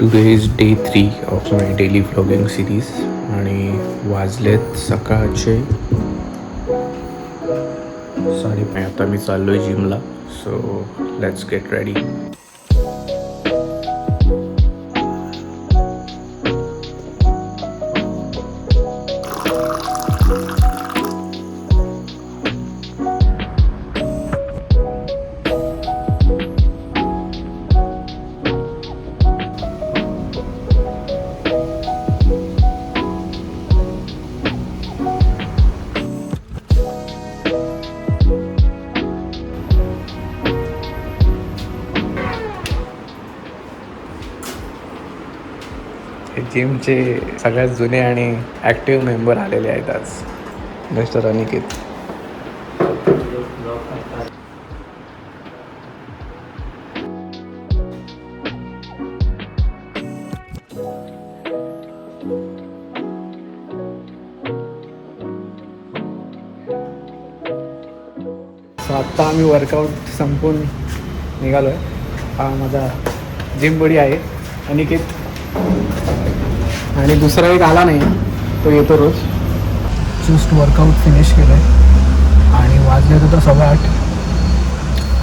Today is day 3 of my daily vlogging series आणि वाजलेत सकाळचे 5:30. आता मी चाललो आहे जिमला. So let's get ready. जिमचे सगळ्यात जुने आणि ॲक्टिव्ह मेंबर आलेले आहेत आज. मिस्टर अनिकेत. सो आत्ता आम्ही वर्कआउट संपून निघालो आहे. हा माझा जिम बडी आहे अनिकेत. आणि दुसरा एक आला नाही, तो येतो रोज. जस्ट वर्कआउट फिनिश केलं आहे आणि वाजले होतं 8:15.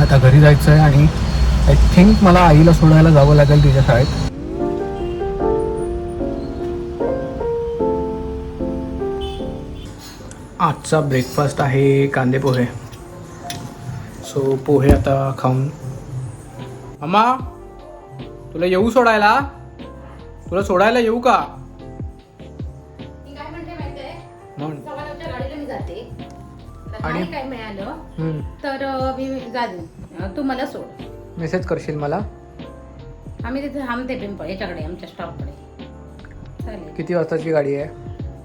आता घरी जायचं आहे आणि आय थिंक मला आईला सोडायला जावं लागेल तिच्या शाळेत. आजचा ब्रेकफास्ट आहे कांदे पोहे. सो पोहे आता खाऊन. अम्मा, तुला येऊ सोडायला? तुला सोडायला येऊ का? गाडीला मी जाते आणि काय मिळालं तर मी जाते, तू मला सोड. मेसेज करशील मला? आम्ही तिथे थांबते पिंपळ याच्याकडे, आमच्या स्टॉपकडे. चालेल. किती वाजताची गाडी आहे?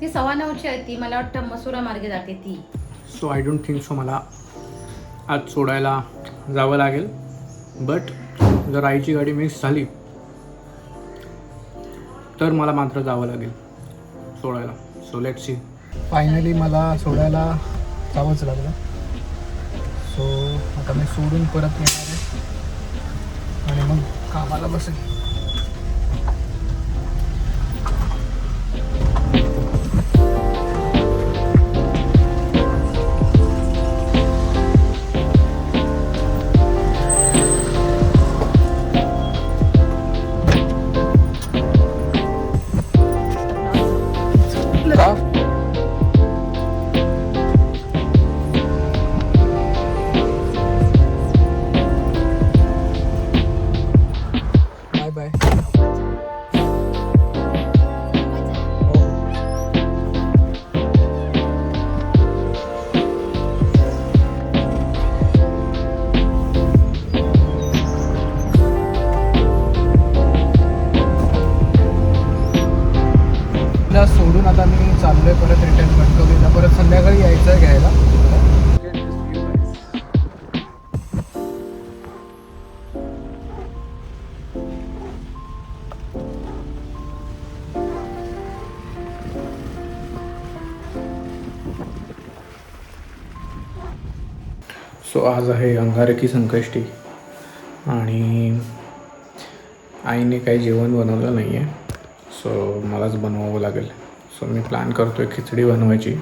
ती 9:15ची आहे. ती मला वाटतं मसुरा मार्गे जाते ती. So I don't think so मला आज सोडायला जावं लागेल. बट जर आईची गाडी मिस झाली तर मला मात्र जावं लागेल सोडायला. So let's see. फायनली मला सोडायला जावंच लागलं. सो आता मी सोडून परत येणार आहे आणि मग कामाला बसेल. सोडून आता मी चाललोय परत रिटर्न कणकवलीला. परत संध्याकाळी यायचं आहे घ्यायला. सो आज आहे अंगारकी संकष्टी आणि आईने काही जेवण बनवलं नाही आहे. सो मलाच बनवावं लागेल. सो मी प्लॅन करतो आहे खिचडी बनवायची.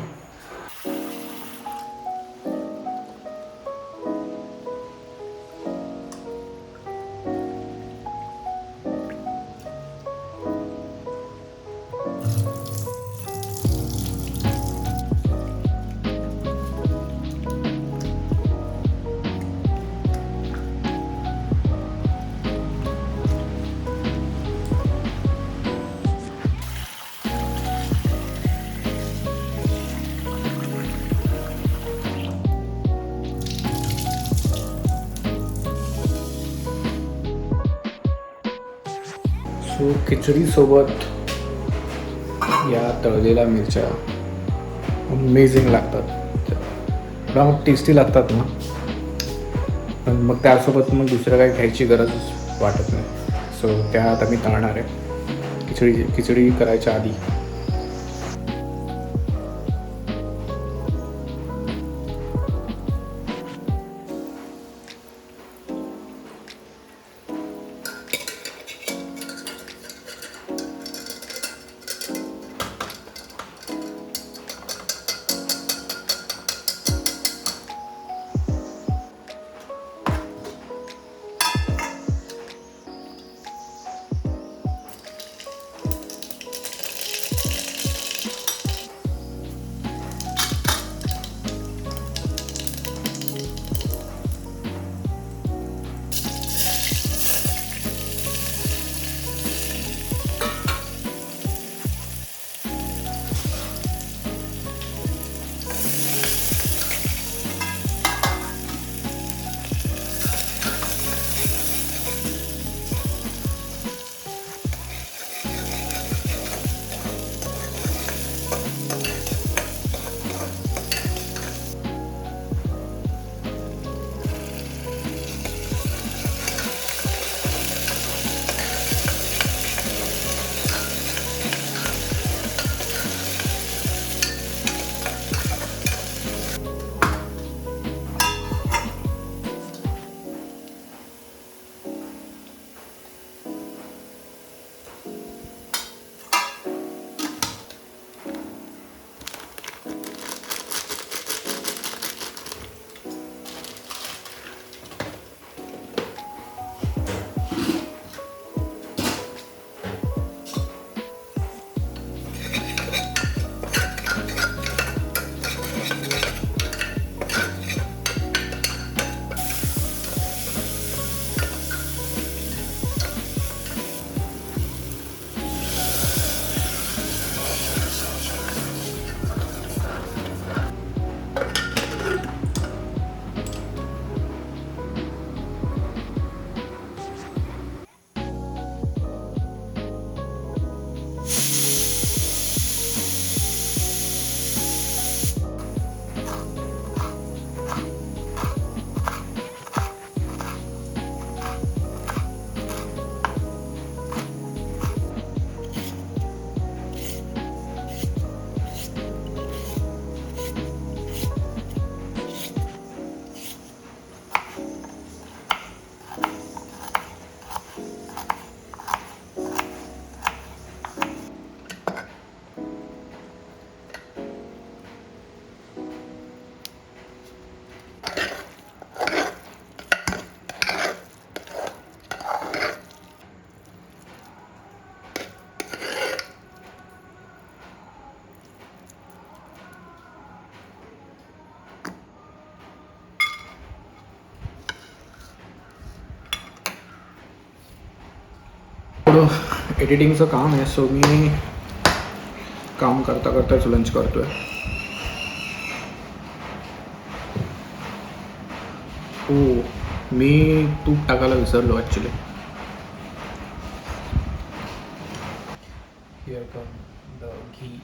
सो खिचडीसोबत या तळलेल्या मिरच्या अमेझिंग लागतात. खूप टेस्टी लागतात ना. पण मग त्यासोबत मग दुसरं काही खायची गरज वाटत नाही. सो त्या आता मी तळणार आहे खिचडी करायच्या आधी. थोडं एडिटिंगचं काम आहे, सो मी काम करता करताच लंच करतोय. हो, मी तूप टाकायला विसरलो actually. Here come the ghee.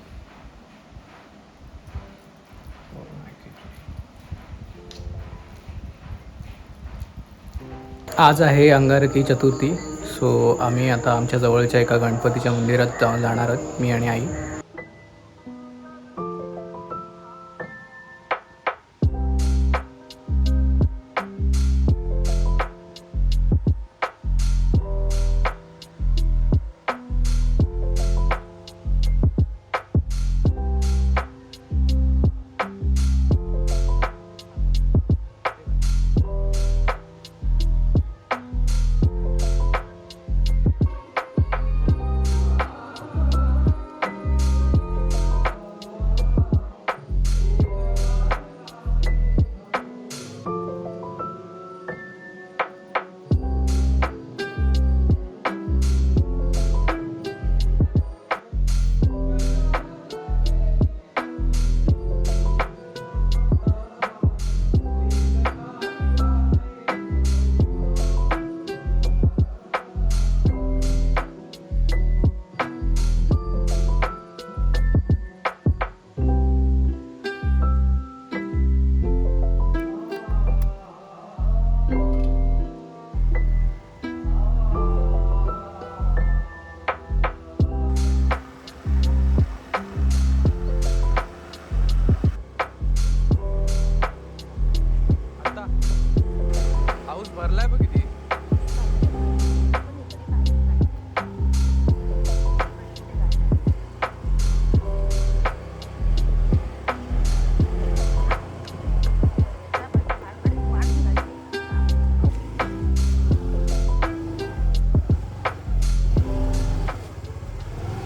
आज आहे अंगारकी चतुर्थी. सो आम्ही आता आमच्या जवळच्या एका गणपतीच्या मंदिरात जाणार आहोत, मी आणि आई.